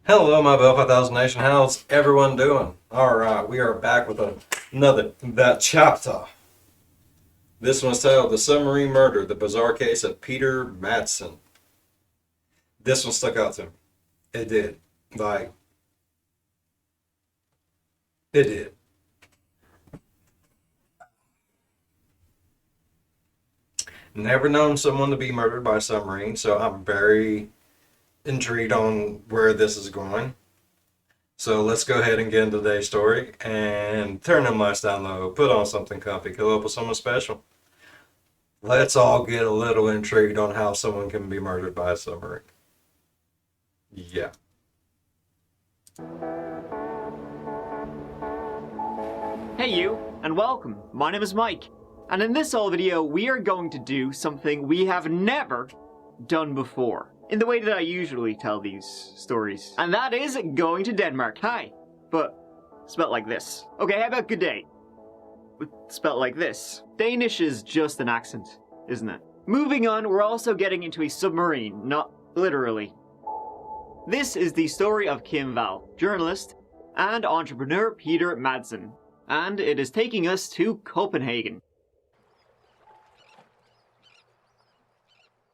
Hello, my Bell 5000 Nation. How's everyone doing? Alright, we are back with another That Chapter. This one's titled The Submarine Murder, the Bizarre Case of Peter Madsen. This one stuck out to me. It did. Like, it did. Never known someone to be murdered by a submarine, so I'm very intrigued on where this is going. So let's go ahead and get into today's story and turn them lights down low, put on something comfy, cuddle up with someone special. Let's all get a little intrigued on how someone can be murdered by a submarine. Yeah. Hey you, and welcome. My name is Mike, and in this whole video we are going to do something we have never done before, in the way that I usually tell these stories. And that is going to Denmark. Hi, but spelt like this. Okay, how about good day? Spelt like this. Danish is just an accent, isn't it? Moving on, we're also getting into a submarine, not literally. This is the story of Kim Val, journalist, and entrepreneur Peter Madsen, and it is taking us to Copenhagen.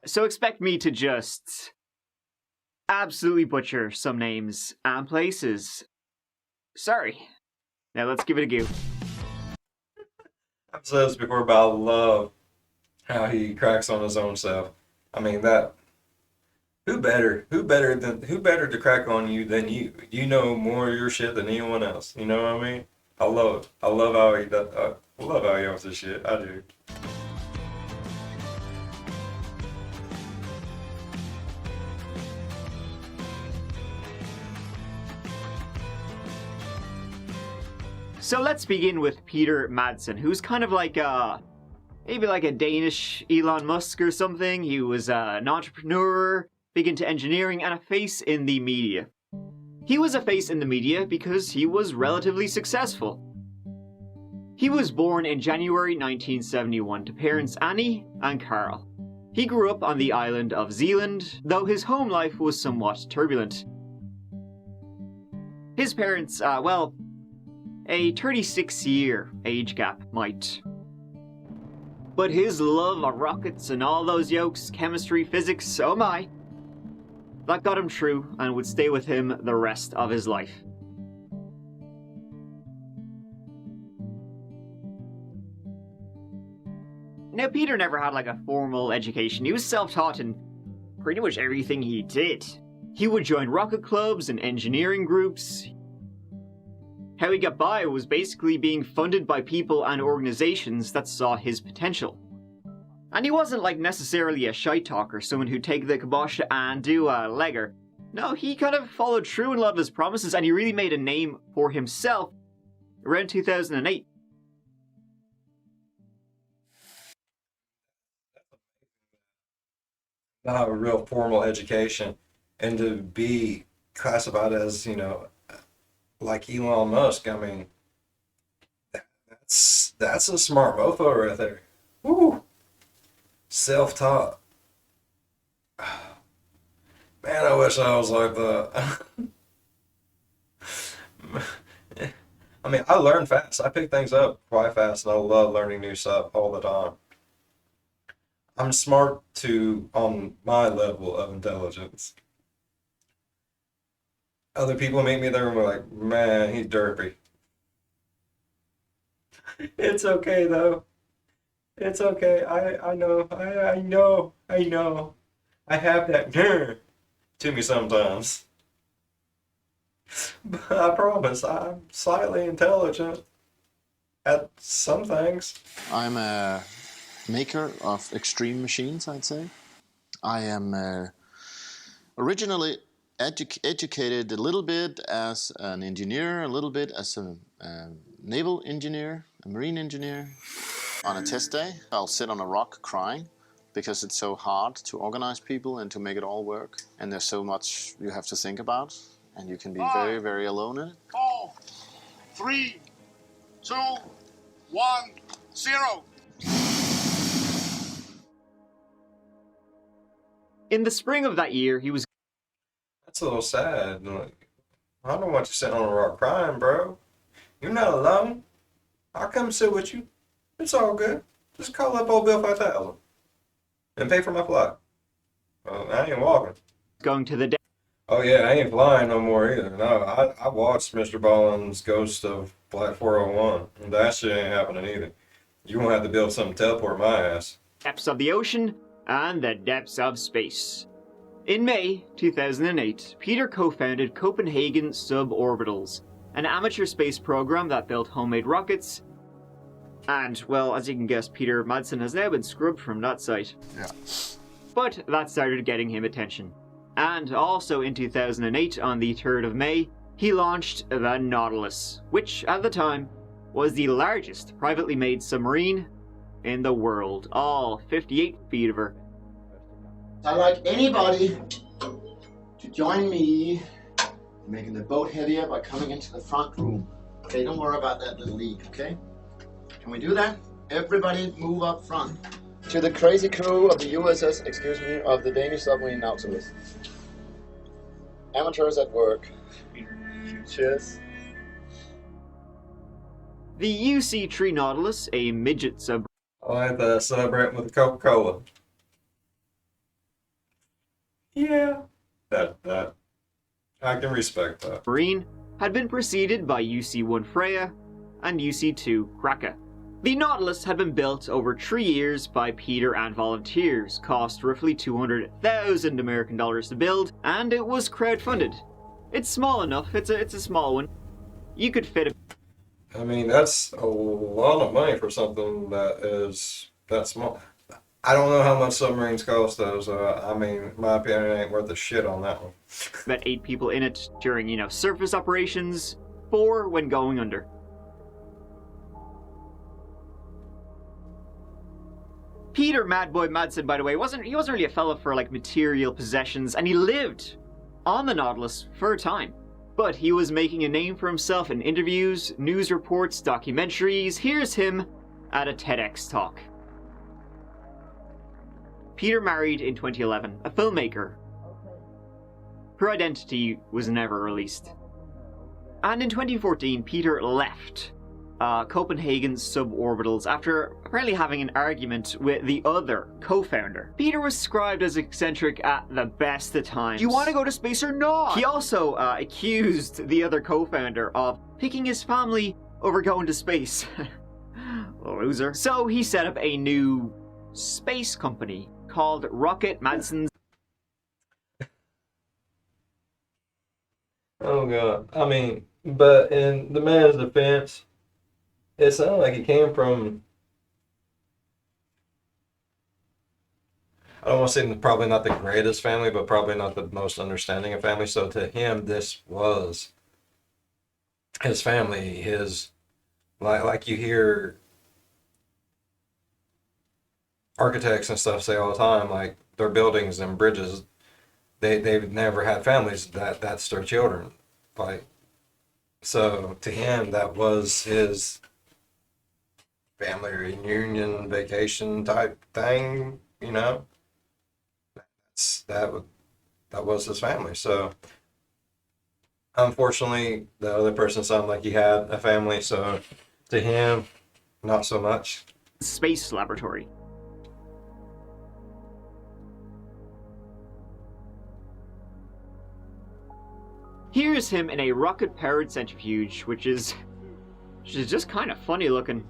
So expect me to just absolutely butcher some names and places. Sorry. Now let's give it a go. I've said this before, but I love how he cracks on his own self. I mean, that who better to crack on you than you? You know more of your shit than anyone else. You know what I mean? I love it. I love how he does. I love how he owns this shit. I do. So let's begin with Peter Madsen, who's kind of like maybe like a Danish Elon Musk or something. He was an entrepreneur, big into engineering, and a face in the media. He was a face in the media because he was relatively successful. He was born in January 1971 to parents Annie and Carl. He grew up on the island of Zealand, though his home life was somewhat turbulent. His parents, well, a 36-year age gap might. But his love of rockets and all those yokes, chemistry, physics, oh my, that got him through and would stay with him the rest of his life. Now, Peter never had like a formal education. He was self-taught in pretty much everything he did. He would join rocket clubs and engineering groups. How he got by was basically being funded by people and organizations that saw his potential. And he wasn't like necessarily a shy talker, someone who'd take the kibosh and do a legger. No, he kind of followed through in a lot of his promises, and he really made a name for himself around 2008. Not have a real formal education, and to be classified as, like Elon Musk. I mean, that's a smart mofo right there. Woo! Self-taught. Man, I wish I was like that. I mean, I learn fast. I pick things up quite fast, and I love learning new stuff all the time. I'm smart on my level of intelligence. Other people meet me there and we're like, man, he's derpy. It's okay though. It's okay. I know. I know. I have that to me sometimes. But I promise I'm slightly intelligent at some things. I'm a maker of extreme machines, I'd say. I am originally educated a little bit as an engineer, a little bit as a naval engineer, a marine engineer. On a test day, I'll sit on a rock crying because it's so hard to organize people and to make it all work. And there's so much you have to think about, and you can be very, very alone in it. 4, 3, 2, 1, 0. In the spring of that year, he was That's a little sad. Like, I don't want you sitting on a rock crying, bro. You're not alone. I'll come sit with you. It's all good. Just call up old Bill 5000 and pay for my flight. Well, I ain't walking. Going to the death Oh yeah, I ain't flying no more either. No, I watched Mr. Ballin's Ghost of Flight 401, and that shit ain't happening either. You won't have to build something to teleport my ass. depths of the ocean and the depths of space. In May 2008, Peter co-founded Copenhagen Suborbitals, an amateur space program that built homemade rockets. And, well, as you can guess, Peter Madsen has now been scrubbed from that site. Yeah. But that started getting him attention. And also in 2008, on the 3rd of May, he launched the Nautilus, which at the time was the largest privately made submarine in the world, all 58 feet of her. I'd like anybody to join me in making the boat heavier by coming into the front room. Okay, don't worry about that little leak, okay? Can we do that? Everybody move up front. To the crazy crew of the USS, of the Danish submarine Nautilus. Amateurs at work. Cheers. The UC-3 Nautilus, a midget submarine, I like to celebrate with a Coca-Cola. Yeah, that I can respect that. had been preceded by UC-1 Freya and UC-2 Kraka. The Nautilus had been built over 3 years by Peter and volunteers, cost roughly 200,000 American dollars to build, and it was crowdfunded. It's small enough, it's a small one. You could fit a I mean, that's a lot of money for something that is that small. I don't know how much submarines cost though, so I mean, my opinion ain't worth a shit on that one. about 8 people in it during, surface operations, 4 when going under. Peter Madboy Madsen, by the way, wasn't really a fella for like material possessions, and he lived on the Nautilus for a time. But he was making a name for himself in interviews, news reports, documentaries. Here's him at a TEDx talk. Peter married in 2011, a filmmaker. Her identity was never released. And in 2014, Peter left Copenhagen Suborbitals after apparently having an argument with the other co-founder. Peter was described as eccentric at the best of times. Do you want to go to space or not? He also accused the other co-founder of picking his family over going to space. Loser. So he set up a new space company called Rocket Madsen's. Oh god. I mean, but in the man's defense, it sounded like he came from, I don't want to say probably not the greatest family, but probably not the most understanding of family. So to him, this was his family, his, like you hear architects and stuff say all the time, like their buildings and bridges, they've never had families, that's their children. Like, so to him, that was his family reunion, vacation type thing, that was his family. So unfortunately, the other person sounded like he had a family, so to him, not so much. Space laboratory. Here's him in a rocket-powered centrifuge, which is just kind of funny looking.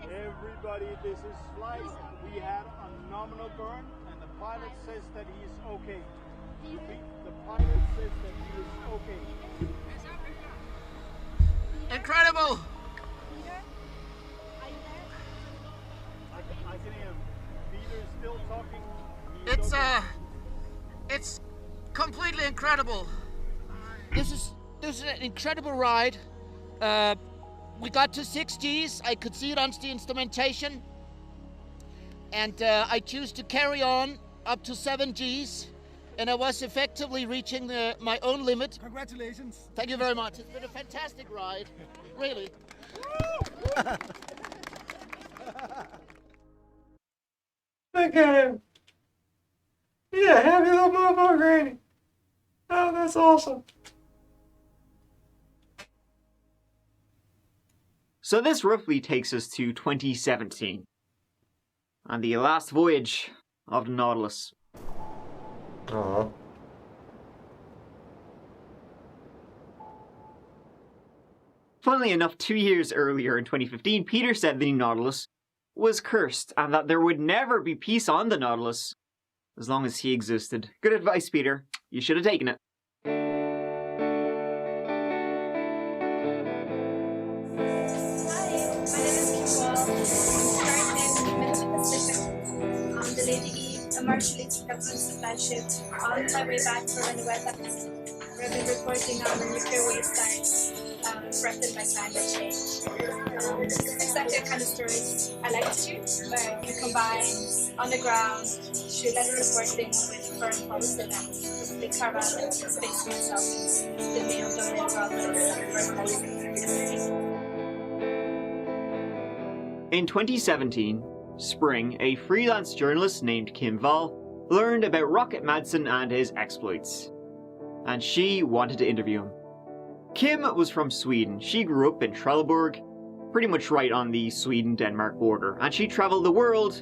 Everybody, this is Flight. We had a nominal burn, and the pilot says that he is okay. The pilot says that he is okay. Incredible! I can hear him. Peter is still talking. It's completely incredible. This is an incredible ride. We got to 6 Gs. I could see it on the instrumentation. And I choose to carry on up to 7 Gs. And I was effectively reaching my own limit. Congratulations. Thank you very much. It's been a fantastic ride. Really. Look at him. Yeah, happy little motherfucker, Granny. Oh, that's awesome. So this roughly takes us to 2017, and the last voyage of the Nautilus. Aw. Funnily enough, 2 years earlier in 2015, Peter said the Nautilus was cursed and that there would never be peace on the Nautilus as long as he existed. Good advice, Peter. You should have taken it. Hi, my name is Kimball. I'm currently in the Pacific on the Lady E, a Marshall government supply ship, on my way back from Venezuela. We've been reporting on the nuclear waste sites threatened by climate change. This is exactly the kind of stories I like to do, where you combine on the ground, shoot-level reporting with foreign policy maps. They carve out the space for myself in the mail domain rather than foreign policy. In 2017, spring, a freelance journalist named Kim Wall learned about Rocket Madsen and his exploits, and she wanted to interview him. Kim was from Sweden. She grew up in Trelleborg, pretty much right on the Sweden-Denmark border, and she traveled the world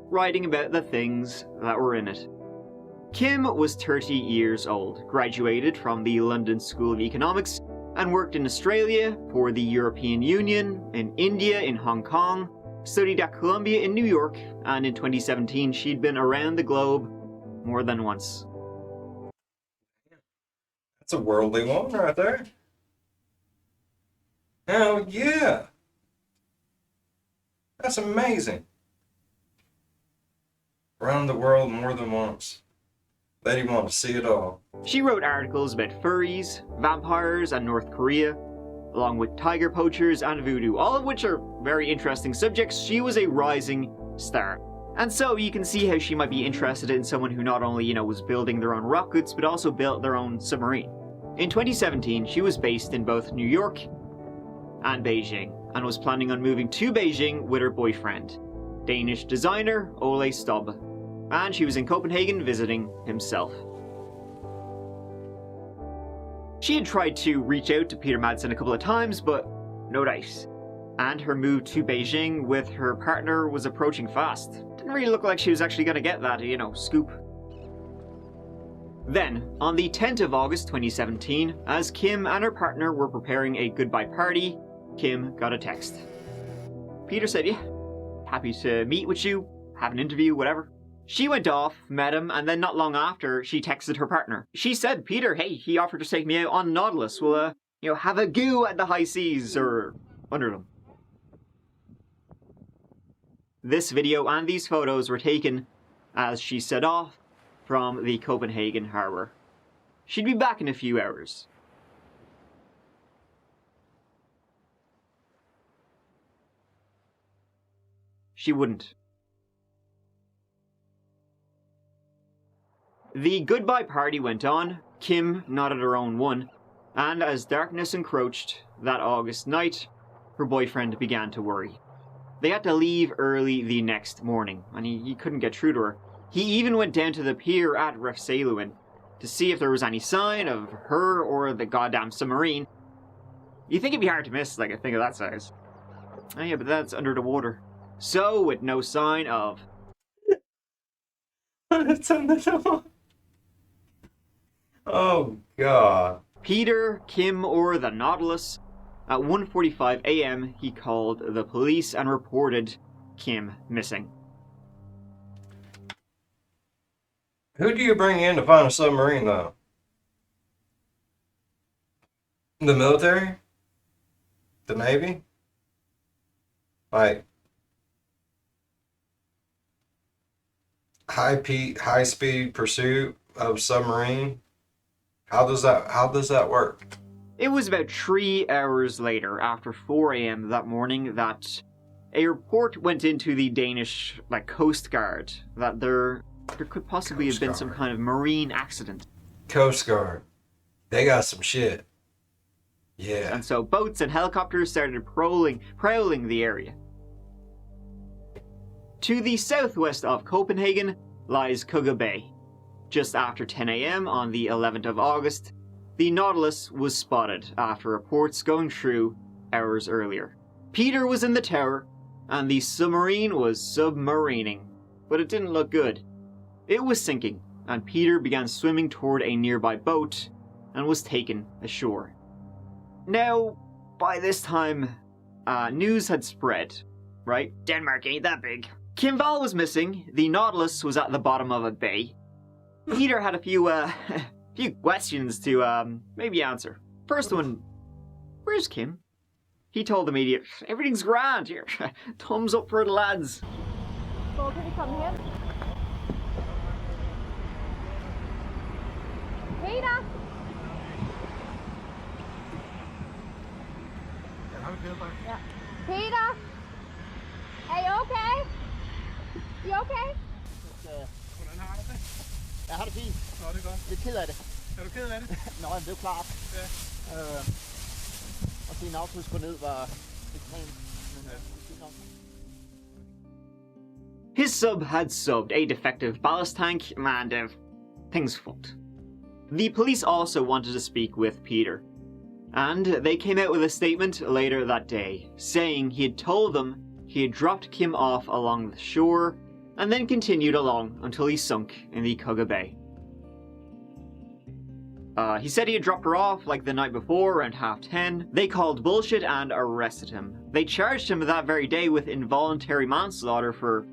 writing about the things that were in it. Kim was 30 years old, graduated from the London School of Economics, and worked in Australia, for the European Union, in India, in Hong Kong, studied at Columbia in New York, and in 2017 she'd been around the globe more than once. That's a worldly one right there. Oh, yeah. That's amazing. Around the world more than once. Lady wanted to see it all. She wrote articles about furries, vampires, and North Korea, along with tiger poachers and voodoo, all of which are very interesting subjects. She was a rising star. And so you can see how she might be interested in someone who not only, was building their own rockets, but also built their own submarine. In 2017, she was based in both New York and Beijing, and was planning on moving to Beijing with her boyfriend, Danish designer Ole Stobb, and she was in Copenhagen visiting himself. She had tried to reach out to Peter Madsen a couple of times, but no dice. And her move to Beijing with her partner was approaching fast. Didn't really look like she was actually going to get that, scoop. Then, on the 10th of August 2017, as Kim and her partner were preparing a goodbye party, Kim got a text. Peter said, yeah, happy to meet with you, have an interview, whatever. She went off, met him, and then not long after, she texted her partner. She said, Peter, hey, he offered to take me out on Nautilus. We'll, have a go at the high seas, or under them. This video and these photos were taken as she set off from the Copenhagen harbour. She'd be back in a few hours. She wouldn't. The goodbye party went on, Kim nodded her own one, and as darkness encroached that August night, her boyfriend began to worry. They had to leave early the next morning, and he couldn't get through to her. He even went down to the pier at Refsaluin to see if there was any sign of her or the goddamn submarine. You think it'd be hard to miss, like a thing of that size. Oh yeah, but that's under the water. So, with no sign of... It's under the water. Oh, God. Peter, Kim, or the Nautilus, at 1:45 a.m. he called the police and reported Kim missing. Who do you bring in to find a submarine, though? The military? The Navy? Like, high speed pursuit of submarine? How does that work? It was about 3 hours later, after 4 a.m. that morning, that a report went into the Danish Coast Guard that there could possibly have been some kind of marine accident. Coast Guard. They got some shit. Yeah. And so boats and helicopters started prowling the area. To the southwest of Copenhagen lies Kugge Bay. Just after 10 a.m. on the 11th of August, the Nautilus was spotted after reports going through hours earlier. Peter was in the tower, and the submarine was submarining, but it didn't look good. It was sinking, and Peter began swimming toward a nearby boat and was taken ashore. Now, by this time, news had spread, right? Denmark ain't that big. Kim Wall was missing, the Nautilus was at the bottom of a bay. Peter had a few questions to maybe answer. First one, where's Kim? He told the media, everything's grand here. Thumbs up for the lads. So can you come here? Peter! Yeah. Peter! Are you okay? You okay? Hvordan har du det? Jeg har det fint. Nå, det er godt. Lidt ked af det. Er du ked af det? Nå, men det er jo klart. Ja. Og se en autobus gå ned var ekstremt. His sub had subbed a defective ballast tank, and things fucked. The police also wanted to speak with Peter, and they came out with a statement later that day, saying he had told them he had dropped Kim off along the shore, and then continued along until he sunk in the Kugge Bay. He said he had dropped her off like the night before, around 10:30. They called bullshit and arrested him. They charged him that very day with involuntary manslaughter for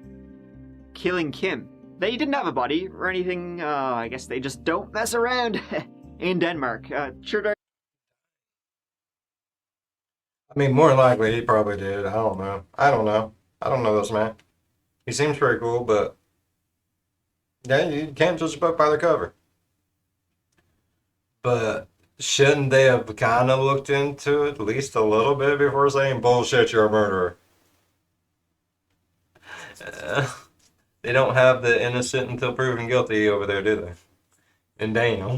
killing Kim. They didn't have a body or anything. I guess they just don't mess around in Denmark. Sure. I mean, more likely he probably did. I don't know. I don't know this man. He seems pretty cool, but yeah, you can't judge a book by the cover. But shouldn't they have kind of looked into it at least a little bit before saying, bullshit, you're a murderer? They don't have the innocent until proven guilty over there, do they? And Daniel.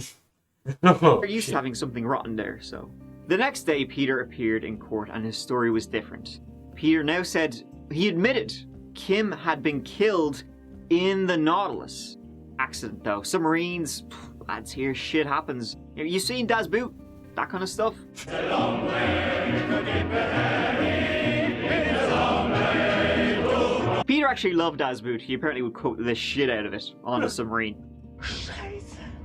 They're used to having something rotten there, so. The next day, Peter appeared in court and his story was different. Peter now said he admitted Kim had been killed in the Nautilus. Accident though. Submarines, lads here, shit happens. You seen Das Boot? That kind of stuff? Peter actually loved Das Boot. He apparently would quote the shit out of it on a submarine.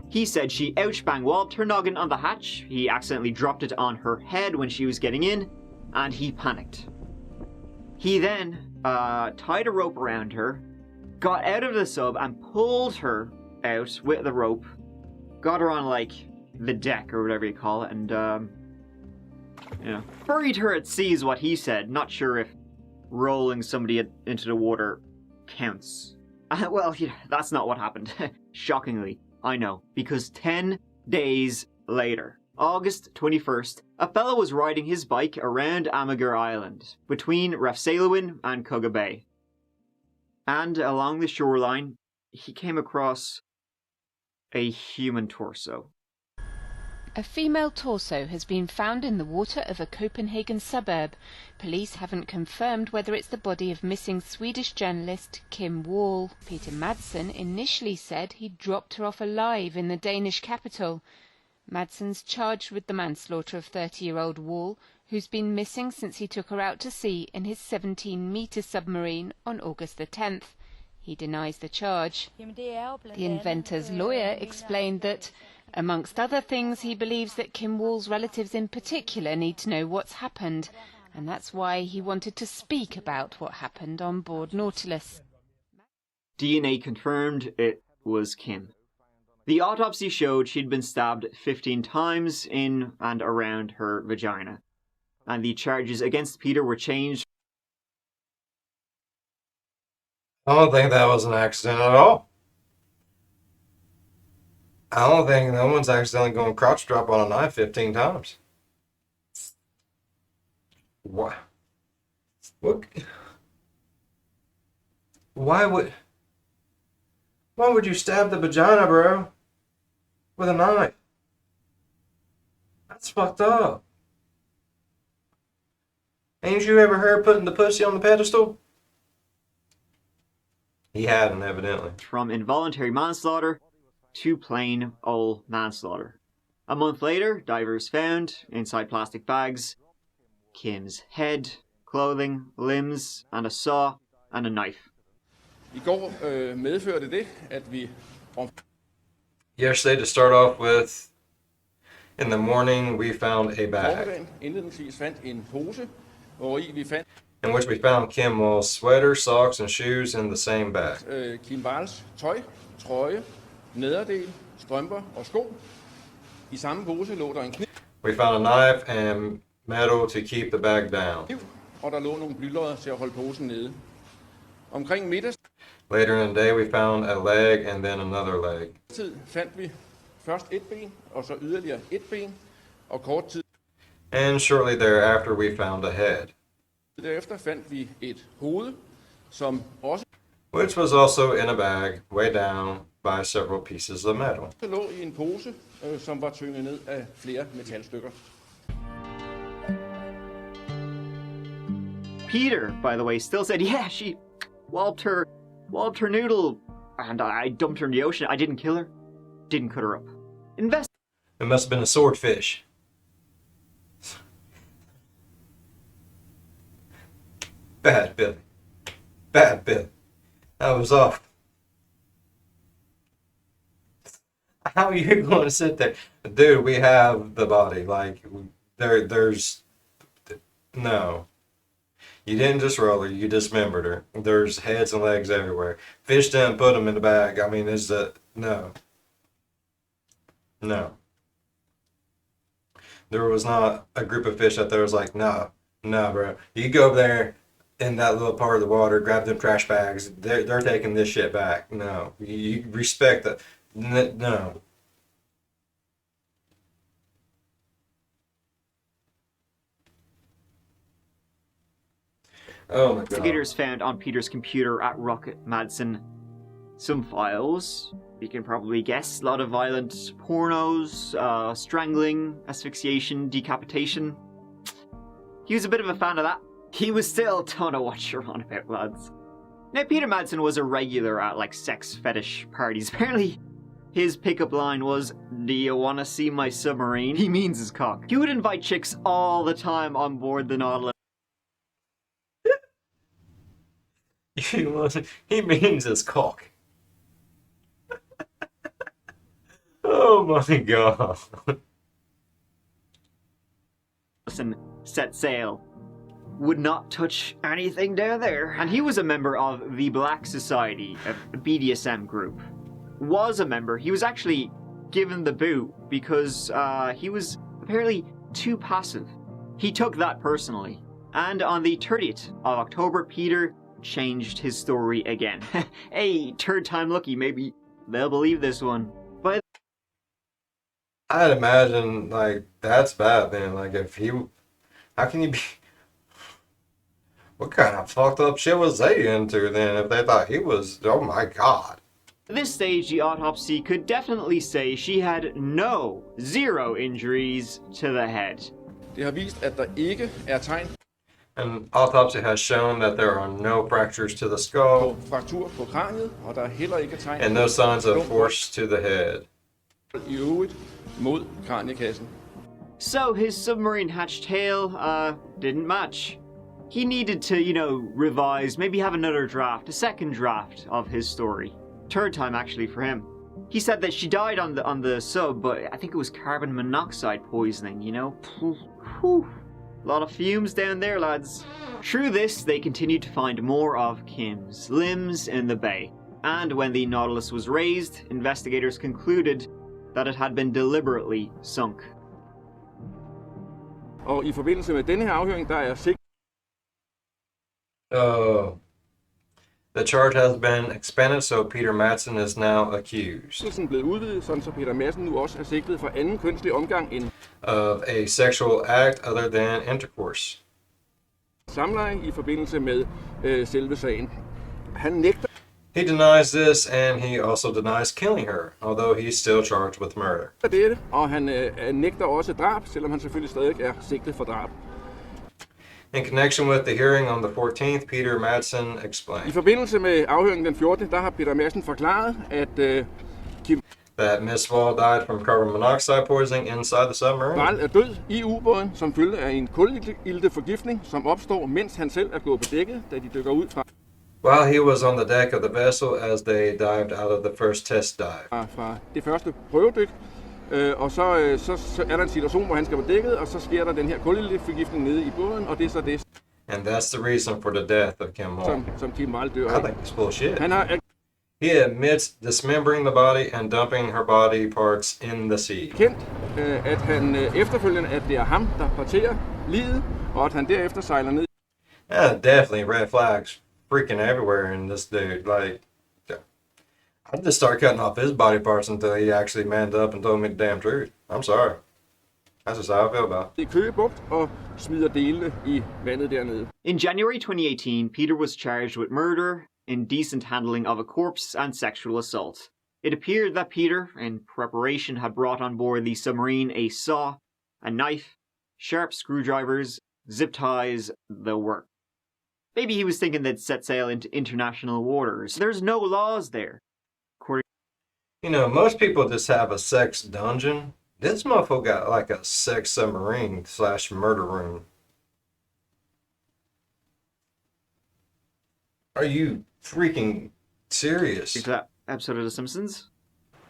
He said she ouchbang walloped her noggin on the hatch, he accidentally dropped it on her head when she was getting in, and he panicked. He then tied a rope around her, got out of the sub and pulled her out with the rope, got her on like the deck or whatever you call it, and buried her at sea is what he said. Not sure if rolling somebody into the water counts. Well, that's not what happened. Shockingly. I know, because 10 days later, August 21st, a fellow was riding his bike around Amager Island, between Refshalewin and Kugge Bay. And along the shoreline, he came across a human torso. A female torso has been found in the water of a Copenhagen suburb. Police haven't confirmed whether it's the body of missing Swedish journalist Kim Wall. Peter Madsen initially said he'd dropped her off alive in the Danish capital. Madsen's charged with the manslaughter of 30-year-old Wall, who's been missing since he took her out to sea in his 17-metre submarine on August the 10th. He denies the charge. The inventor's lawyer explained that, amongst other things, he believes that Kim Wall's relatives in particular need to know what's happened, and that's why he wanted to speak about what happened on board Nautilus. DNA confirmed it was Kim. The autopsy showed she'd been stabbed 15 times in and around her vagina, and the charges against Peter were changed. I don't think that was an accident at all. I don't think no one's accidentally going crouch drop on a knife 15 times. What? What? Why would you stab the vagina, bro? With a knife? That's fucked up. Ain't you ever heard putting the pussy on the pedestal? He hadn't, evidently. From involuntary manslaughter to plain old manslaughter. A month later, divers found, inside plastic bags, Kim's head, clothing, limbs, and a saw, and a knife. I går medførte det, at vi Yesterday, to start off with, in the morning we found a bag formiddagen indledningsvis fandt en pose, hvori vi fandt in which we found Kim Wall's sweater, socks, and shoes in the same bag. Kim Walls tøj, trøje, nederdel, strømper og sko. I samme pose lå der en kniv, We found a knife and metal to keep the bag down. og der lå nogle blylodder til at holde posen nede. Omkring middagstid Later in the day, we found a leg and then another leg. fandt vi først et ben, og så yderligere et ben, og kort tid And shortly thereafter, we found a head, derefter fandt vi et hoved, som også which was also in a bag way down by several pieces of metal. lå i en pose, som var tynget ned af flere metalstykker. Peter, by the way, still said, yeah, she walloped her noodle, and I dumped her in the ocean. I didn't kill her, didn't cut her up. It must have been a swordfish. Bad Billy. Bad Billy. That was off. How are you going to sit there? Dude, we have the body. Like, there's... No. You didn't just roll her, you dismembered her. There's heads and legs everywhere. Fish didn't put them in the bag. I mean, is that... No. No. There was not a group of fish out there was like, no, bro. You go over there in that little part of the water, grab them trash bags. They're taking this shit back. No. You respect that. No. Oh my god. Investigators found on Peter's computer at Rocket Madsen some files. You can probably guess, a lot of violent pornos, strangling, asphyxiation, decapitation. He was a bit of a fan of that. He was still, don't know what you're on about, lads. Now, Peter Madsen was a regular at, like, sex fetish parties. Apparently, his pickup line was, "Do you want to see my submarine?" He means his cock. He would invite chicks all the time on board the Nautilus. He means his cock. Oh my god. And set sail. Would not touch anything down there. And he was a member of the Black Society, a BDSM group. Was a member. He was actually given the boot because he was apparently too passive. He took that personally. And on the 30th of October, Peter changed his story again. Hey, third time lucky, maybe they'll believe this one. But I'd imagine, like, that's bad then. Like, if he... How can you be... What kind of fucked up shit was they into then if they thought he was... Oh my god. at this stage, the autopsy could definitely say she had zero injuries to the head. Det har vist, at der ikke er tegn An autopsy has shown that there are no fractures to the skull på fraktur på kraniet, og der er heller ikke tegn and no signs of force to the head. i øvrigt mod kraniekassen. So his submarine hatch tale didn't match. He needed to, revise, maybe have another draft, a second draft of his story. Third time actually for him. He said that she died on the sub, but I think it was carbon monoxide poisoning, Whew. A lot of fumes down there, lads. Through this, they continued to find more of Kim's limbs in the bay. And when the Nautilus was raised, investigators concluded that it had been deliberately sunk. Og i forbindelse med denne her afhøring, der er The charge has been expanded, so Peter Madsen is now accused sigtelsen blevet udvidet, sådan så Peter Madsen nu også er sigtet for anden kønslig omgang end of a sexual act other than intercourse. samleje i forbindelse med selve sagen. Han nægter He denies this, and he also denies killing her, although he's still charged with murder. dette, og han nægter også drab, selvom han selvfølgelig stadig er sigtet for drab. In connection with the hearing on the 14th, Peter Madsen I explained forbindelse med afhøringen den 14. der har Peter Madsen forklaret, at Kim that Miss Wall died from carbon monoxide poisoning inside the submarine. Wall er død i ubåden som følge af en kulilteforgiftning, som opstår, mens han selv er gået på dækket, da de dykker ud While he was on the deck of the vessel as they dived out of the first test dive. fra det første prøvedyk. Og så er der en situation, hvor han skal på dækket, og så sker der den her kulilteforgiftning nede i båden, og det er så det, And that's the reason for the death of Kim Wall. som Kim Wall dør I af. think it's bullshit. Han har He admits dismembering the body and dumping her body parts in the sea. erkendt, at han efterfølgende, at det er ham, der parterer livet, og at han derefter sejler ned. Yeah, definitely red flags freaking everywhere in this dude. Like, I'd just start cutting off his body parts until he actually manned up and told me the damn truth. I'm sorry. That's just how I feel about it. I Køge Bugt og smider delene i vandet dernede. In January 2018, Peter was charged with murder, indecent handling of a corpse, and sexual assault. It appeared that Peter, in preparation, had brought on board the submarine a saw, a knife, sharp screwdrivers, zip ties, the work. Maybe he was thinking they'd set sail into international waters. There's no laws there. You know, most people just have a sex dungeon. This motherfucker got like a sex submarine / murder room. Are you freaking serious? Is that episode of The Simpsons?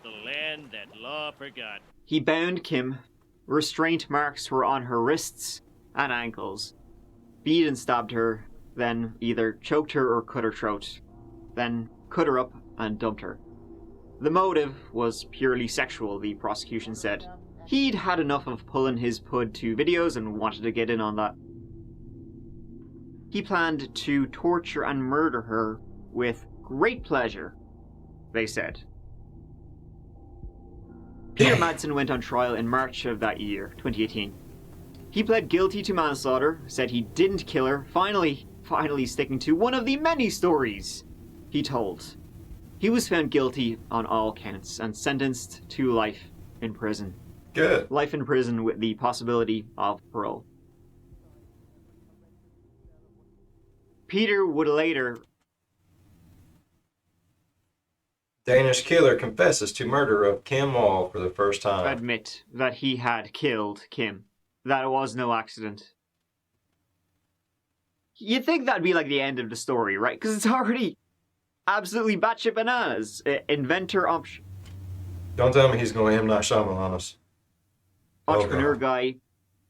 The land that law forgot. He bound Kim. Restraint marks were on her wrists and ankles. Beat and stabbed her, then either choked her or cut her throat, then cut her up and dumped her. The motive was purely sexual, the prosecution said. He'd had enough of pulling his pud to videos and wanted to get in on that. He planned to torture and murder her with great pleasure, they said. Peter Madsen went on trial in March of that year, 2018. He pled guilty to manslaughter, said he didn't kill her, finally sticking to one of the many stories he told. He was found guilty on all counts and sentenced to life in prison. Good. Life in prison with the possibility of parole. Peter would later... Danish killer confesses to murder of Kim Wall for the first time. admit that he had killed Kim. That it was no accident. You'd think that'd be like the end of the story, right? Because it's already absolutely batshit bananas. Inventor, Don't tell me he's going M. Night Shyamalan on us. entrepreneur God. guy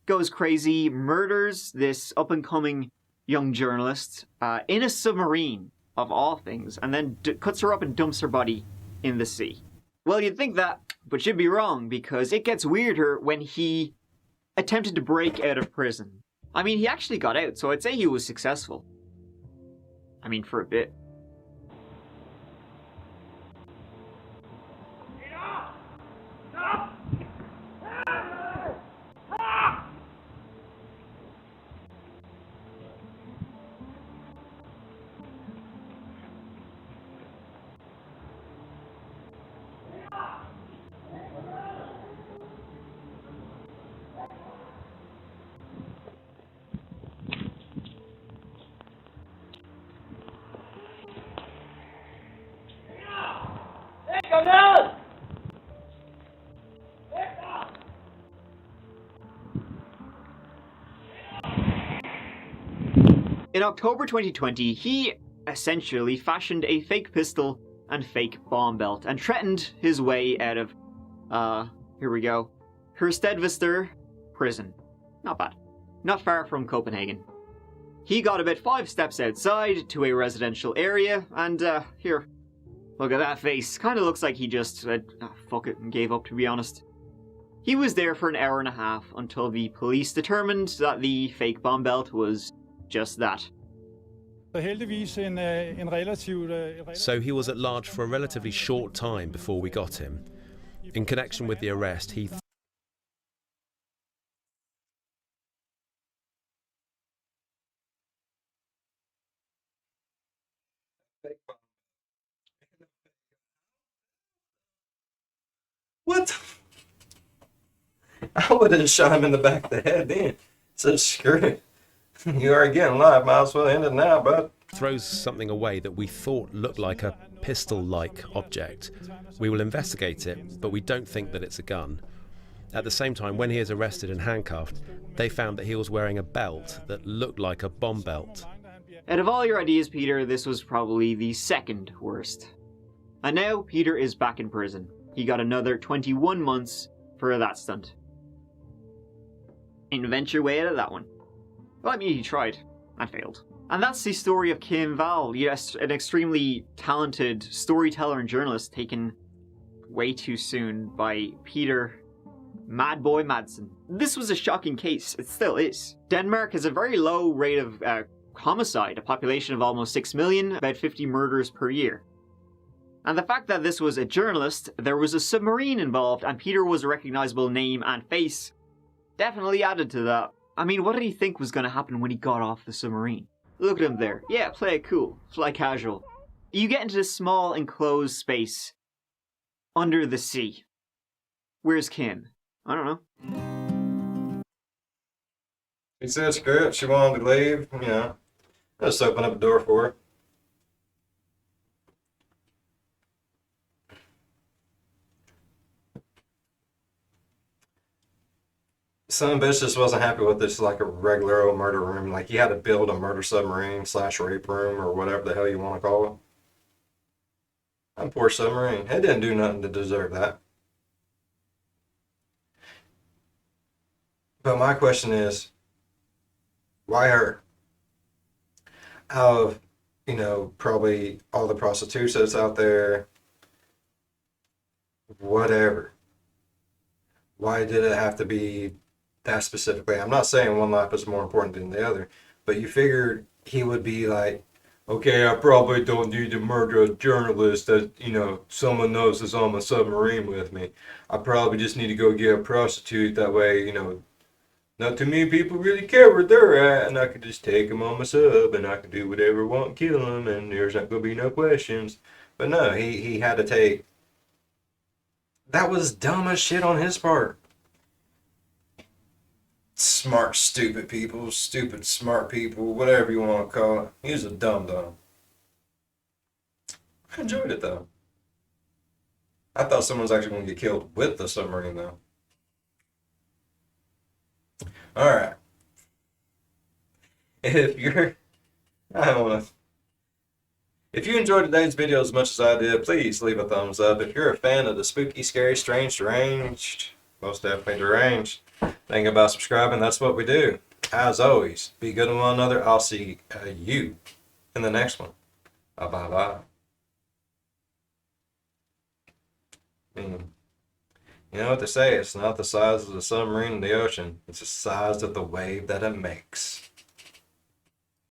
goes crazy, murders this up-and-coming young journalist in a submarine, of all things, and then cuts her up and dumps her body in the sea. Well, you'd think that, but you'd be wrong, because it gets weirder when he attempted to break out of prison. I mean, he actually got out, so I'd say he was successful. I mean, for a bit. In October 2020, he essentially fashioned a fake pistol and fake bomb belt and threatened his way out of, here we go, Herstedvester prison. Not bad. Not far from Copenhagen. He got about 5 steps outside to a residential area, and here, look at that face. Kind of looks like he just said, fuck it, and gave up, to be honest. He was there for an hour and a half until the police determined that the fake bomb belt was just that. So he was at large for a relatively short time before we got him. In connection with the arrest, he What? I would have shot him in the back of the head then. So screw it. You are getting live. Might as well end it now, bud. Throws something away that we thought looked like a pistol-like object. We will investigate it, but we don't think that it's a gun. At the same time, when he is arrested and handcuffed, they found that he was wearing a belt that looked like a bomb belt. Out of all your ideas, Peter, this was probably the second worst. And now Peter is back in prison. He got another 21 months for that stunt. Invent your way out of that one. Well, I mean, he tried and failed. And that's the story of Kim Wall, yes, an extremely talented storyteller and journalist taken way too soon by Peter Mad Boy Madsen. This was a shocking case. It still is. Denmark has a very low rate of homicide, a population of almost 6 million, about 50 murders per year. And the fact that this was a journalist, there was a submarine involved, and Peter was a recognizable name and face, definitely added to that. I mean, what did he think was going to happen when he got off the submarine? Look at him there. Yeah, play it cool. Fly casual. You get into this small enclosed space under the sea. Where's Kim? I don't know. She said screw it. She wanted to leave. You know, just open up a door for her. Some bitch just wasn't happy with this like a regular old murder room. Like, you had to build a murder submarine / rape room or whatever the hell you want to call it. That poor submarine. It didn't do nothing to deserve that. But my question is, why her? Out of, you know, probably all the prostitutes out there, whatever. Why did it have to be that specifically? I'm not saying one life is more important than the other, but you figured he would be like, okay, I probably don't need to murder a journalist that, you know, someone knows is on the submarine with me. I probably just need to go get a prostitute. That way, you know, not too many people really care where they're at, and I can just take them on my sub, and I can do whatever I want and kill them, and there's not going to be no questions. But no, he had to take... That was dumb as shit on his part. Smart, stupid people, stupid, smart people, whatever you want to call it. He was a dumb. I enjoyed it, though. I thought someone was actually going to get killed with the submarine, though. Alright. If you're... I don't know. If you enjoyed today's video as much as I did, please leave a thumbs up. If you're a fan of the spooky, scary, strange, deranged, most definitely deranged, think about subscribing. That's what we do. As always, be good to one another. I'll see you in the next one. Bye-bye. You know what they say, it's not the size of the submarine in the ocean, it's the size of the wave that it makes.